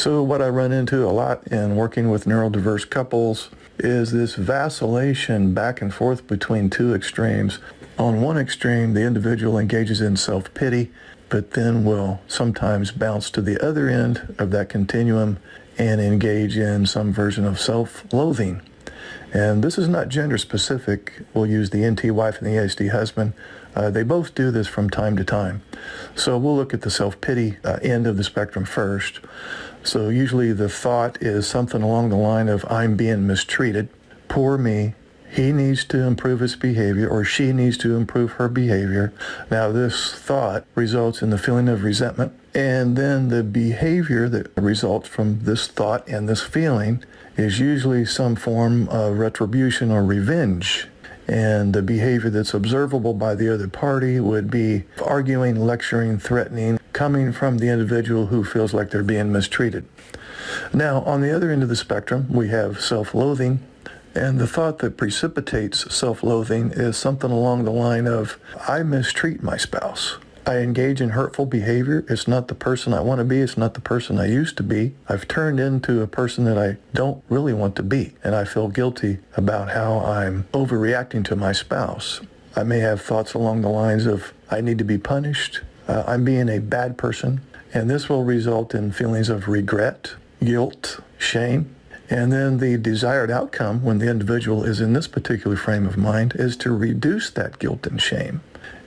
So what I run into a lot in working with neurodiverse couples is this vacillation back and forth between two extremes. On one extreme, the individual engages in self-pity, but then will sometimes bounce to the other end of that continuum and engage in some version of self-loathing. And this is not gender specific. We'll use the NT wife and the ASD husband. They both do this from time to time. So we'll look at the self-pity end of the spectrum first. So usually the thought is something along the line of, I'm being mistreated, poor me, he needs to improve his behavior or she needs to improve her behavior. Now this thought results in the feeling of resentment, and then the behavior that results from this thought and this feeling is usually some form of retribution or revenge. And the behavior that's observable by the other party would be arguing, lecturing, threatening, coming from the individual who feels like they're being mistreated. Now, on the other end of the spectrum, we have self-loathing. And the thought that precipitates self-loathing is something along the line of, I mistreat my spouse. I engage in hurtful behavior. It's not the person I want to be. It's not the person I used to be. I've turned into a person that I don't really want to be. And I feel guilty about how I'm overreacting to my spouse. I may have thoughts along the lines of, I need to be punished. I'm being a bad person. And this will result in feelings of regret, guilt, shame. And then the desired outcome when the individual is in this particular frame of mind is to reduce that guilt and shame.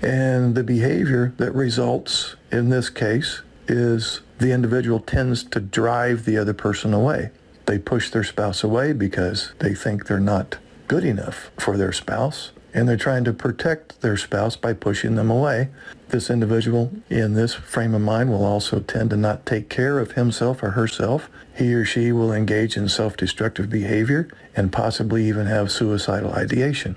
And the behavior that results in this case is the individual tends to drive the other person away. They push their spouse away because they think they're not good enough for their spouse, and they're trying to protect their spouse by pushing them away. This individual in this frame of mind will also tend to not take care of himself or herself. He or she will engage in self-destructive behavior and possibly even have suicidal ideation.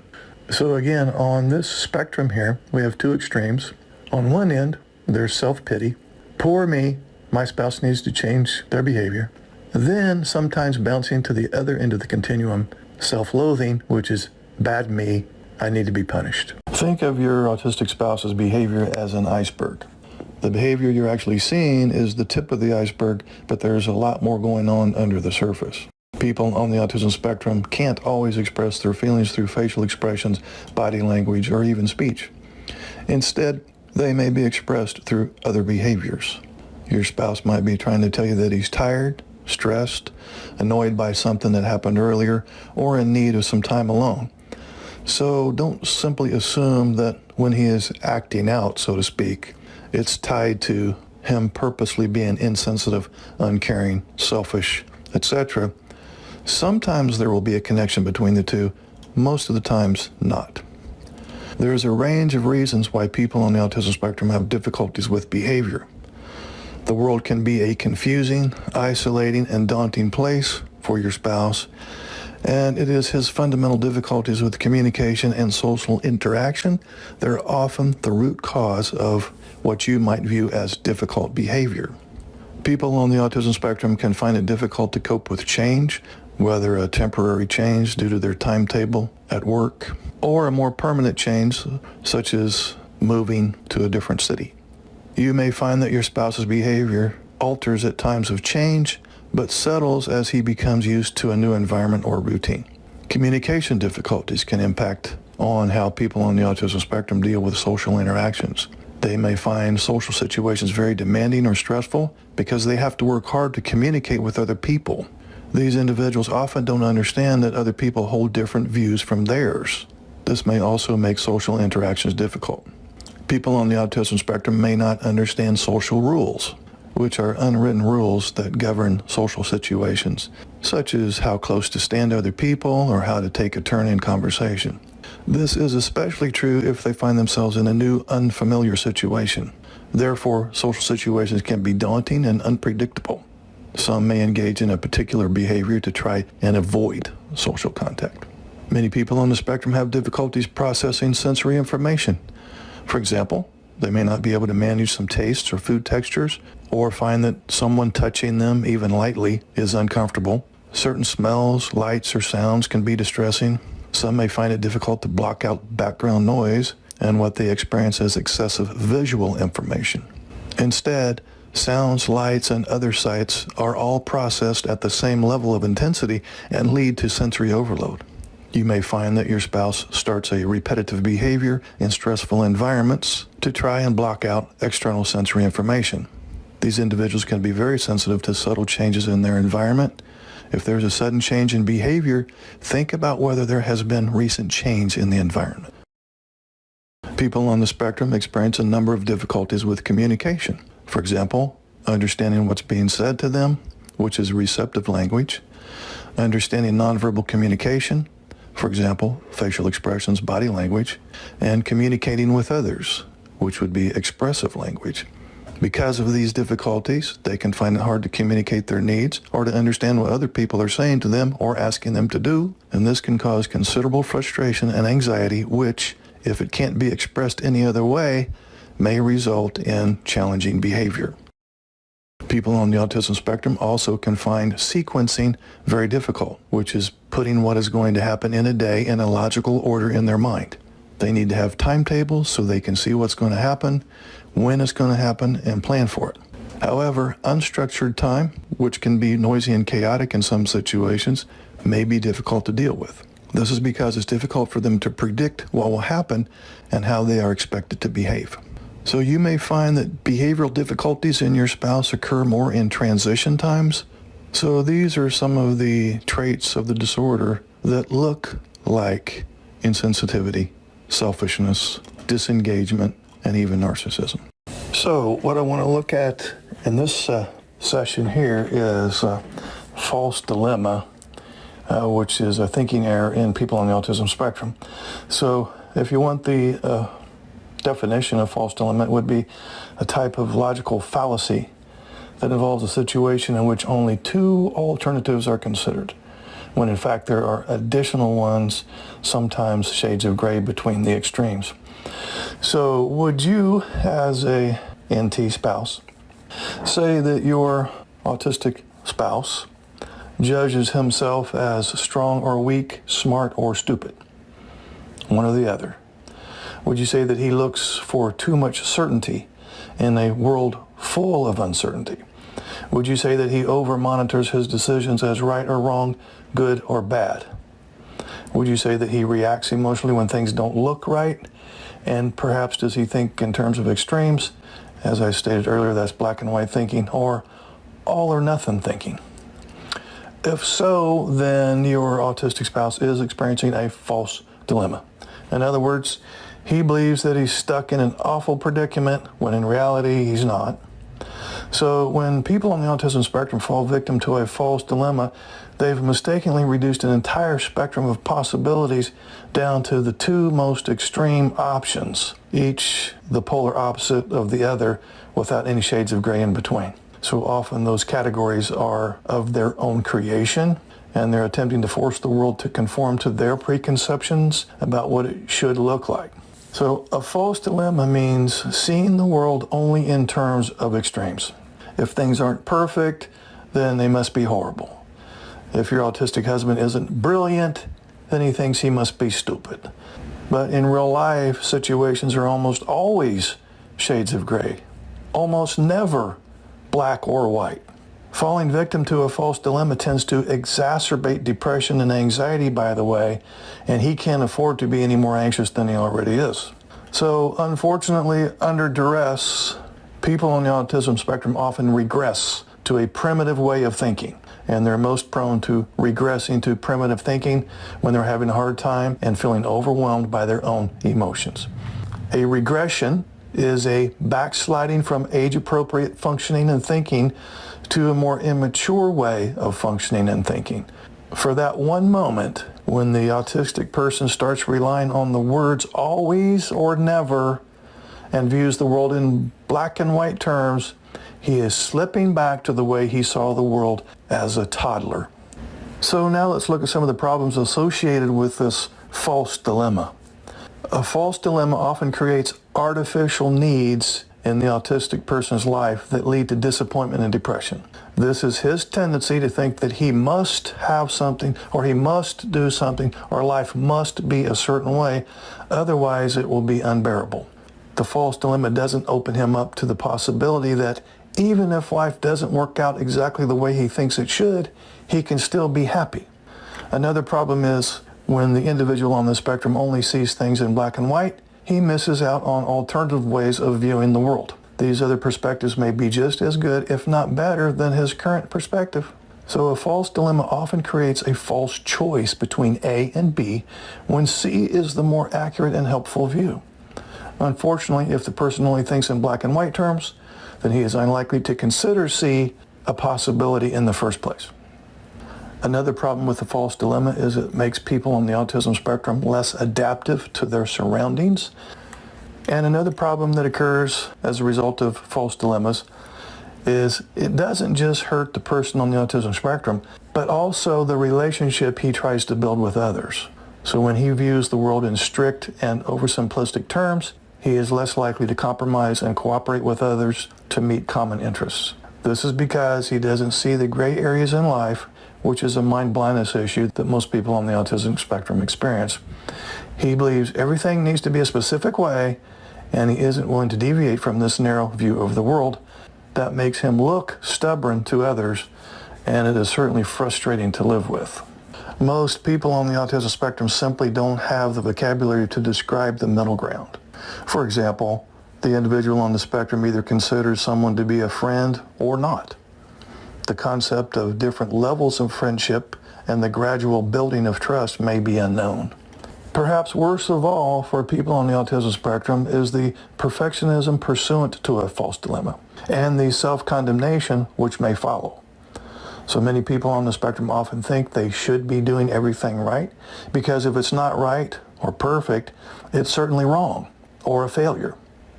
So again, on this spectrum here, we have two extremes. On one end, there's self-pity. Poor me, my spouse needs to change their behavior. Then sometimes bouncing to the other end of the continuum, self-loathing, which is bad me, I need to be punished. Think of your autistic spouse's behavior as an iceberg. The behavior you're actually seeing is the tip of the iceberg, but there's a lot more going on under the surface. People on the autism spectrum can't always express their feelings through facial expressions, body language, or even speech. Instead, they may be expressed through other behaviors. Your spouse might be trying to tell you that he's tired, stressed, annoyed by something that happened earlier, or in need of some time alone. So don't simply assume that when he is acting out, so to speak, it's tied to him purposely being insensitive, uncaring, selfish, etc. Sometimes there will be a connection between the two, most of the times not. There's a range of reasons why people on the autism spectrum have difficulties with behavior. The world can be a confusing, isolating, and daunting place for your spouse, and it is his fundamental difficulties with communication and social interaction that are often the root cause of what you might view as difficult behavior. People on the autism spectrum can find it difficult to cope with change, whether a temporary change due to their timetable at work, or a more permanent change, such as moving to a different city. You may find that your spouse's behavior alters at times of change, but settles as he becomes used to a new environment or routine. Communication difficulties can impact on how people on the autism spectrum deal with social interactions. They may find social situations very demanding or stressful because they have to work hard to communicate with other people. These individuals often don't understand that other people hold different views from theirs. This may also make social interactions difficult. People on the autism spectrum may not understand social rules, which are unwritten rules that govern social situations, such as how close to stand to other people or how to take a turn in conversation. This is especially true if they find themselves in a new, unfamiliar situation. Therefore, social situations can be daunting and unpredictable. Some may engage in a particular behavior to try and avoid social contact. Many people on the spectrum have difficulties processing sensory information. For example, they may not be able to manage some tastes or food textures, or find that someone touching them, even lightly, is uncomfortable. Certain smells, lights, or sounds can be distressing. Some may find it difficult to block out background noise and what they experience as excessive visual information. Instead, Sounds, lights, and other sights are all processed at the same level of intensity and lead to sensory overload. You may find that your spouse starts a repetitive behavior in stressful environments to try and block out external sensory information. These individuals can be very sensitive to subtle changes in their environment. If there's a sudden change in behavior, think about whether there has been recent change in the environment. People on the spectrum experience a number of difficulties with communication. For example, understanding what's being said to them, which is receptive language, understanding nonverbal communication, for example, facial expressions, body language, and communicating with others, which would be expressive language. Because of these difficulties, they can find it hard to communicate their needs or to understand what other people are saying to them or asking them to do, and this can cause considerable frustration and anxiety, which, if it can't be expressed any other way, may result in challenging behavior. People on the autism spectrum also can find sequencing very difficult, which is putting what is going to happen in a day in a logical order in their mind. They need to have timetables so they can see what's going to happen, when it's going to happen, and plan for it. However, unstructured time, which can be noisy and chaotic in some situations, may be difficult to deal with. This is because it's difficult for them to predict what will happen and how they are expected to behave. So you may find that behavioral difficulties in your spouse occur more in transition times. So these are some of the traits of the disorder that look like insensitivity, selfishness, disengagement, and even narcissism. So what I want to look at in this session here is false dilemma, which is a thinking error in people on the autism spectrum. So if you want the definition of false dilemma, it would be a type of logical fallacy that involves a situation in which only two alternatives are considered, when in fact there are additional ones, sometimes shades of gray between the extremes. So would you, as a NT spouse, say that your autistic spouse judges himself as strong or weak, smart or stupid? One or the other. Would you say that he looks for too much certainty in a world full of uncertainty? Would you say that he over-monitors his decisions as right or wrong, good or bad? Would you say that he reacts emotionally when things don't look right? And perhaps does he think in terms of extremes? As I stated earlier, that's black and white thinking or all or nothing thinking. If so, then your autistic spouse is experiencing a false dilemma. In other words, he believes that he's stuck in an awful predicament when in reality he's not. So when people on the autism spectrum fall victim to a false dilemma, they've mistakenly reduced an entire spectrum of possibilities down to the two most extreme options, each the polar opposite of the other without any shades of gray in between. So often those categories are of their own creation, and they're attempting to force the world to conform to their preconceptions about what it should look like. So a false dilemma means seeing the world only in terms of extremes. If things aren't perfect, then they must be horrible. If your autistic husband isn't brilliant, then he thinks he must be stupid. But in real life, situations are almost always shades of gray, almost never black or white. Falling victim to a false dilemma tends to exacerbate depression and anxiety, by the way, and he can't afford to be any more anxious than he already is. So unfortunately, under duress, people on the autism spectrum often regress to a primitive way of thinking, and they're most prone to regressing to primitive thinking when they're having a hard time and feeling overwhelmed by their own emotions. A regression is a backsliding from age-appropriate functioning and thinking to a more immature way of functioning and thinking. For that one moment, when the autistic person starts relying on the words always or never and views the world in black and white terms, he is slipping back to the way he saw the world as a toddler. So now let's look at some of the problems associated with this false dilemma. A false dilemma often creates artificial needs in the autistic person's life that lead to disappointment and depression. This is his tendency to think that he must have something, or he must do something, or life must be a certain way, otherwise it will be unbearable. The false dilemma doesn't open him up to the possibility that Even if life doesn't work out exactly the way he thinks it should, he can still be happy. Another problem is when the individual on the spectrum only sees things in black and white, he misses out on alternative ways of viewing the world. These other perspectives may be just as good, if not better, than his current perspective. So a false dilemma often creates a false choice between A and B when C is the more accurate and helpful view. Unfortunately, if the person only thinks in black and white terms, then he is unlikely to consider C a possibility in the first place. Another problem with the false dilemma is it makes people on the autism spectrum less adaptive to their surroundings. And another problem that occurs as a result of false dilemmas is it doesn't just hurt the person on the autism spectrum, but also the relationship he tries to build with others. So when he views the world in strict and oversimplistic terms, he is less likely to compromise and cooperate with others to meet common interests. This is because he doesn't see the gray areas in life, which is a mind blindness issue that most people on the autism spectrum experience. He believes everything needs to be a specific way, and he isn't willing to deviate from this narrow view of the world. That makes him look stubborn to others, and it is certainly frustrating to live with. Most people on the autism spectrum simply don't have the vocabulary to describe the middle ground. For example, the individual on the spectrum either considers someone to be a friend or not. The concept of different levels of friendship and the gradual building of trust may be unknown. Perhaps worst of all for people on the autism spectrum is the perfectionism pursuant to a false dilemma and the self-condemnation which may follow. So many people on the spectrum often think they should be doing everything right because if it's not right or perfect, it's certainly wrong or a failure.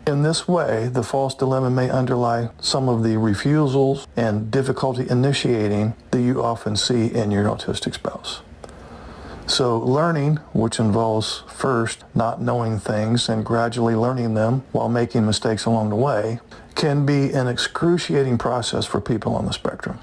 In this way, the false dilemma may underlie some of the refusals and difficulty initiating that you often see in your autistic spouse. So learning, which involves first not knowing things and gradually learning them while making mistakes along the way, can be an excruciating process for people on the spectrum.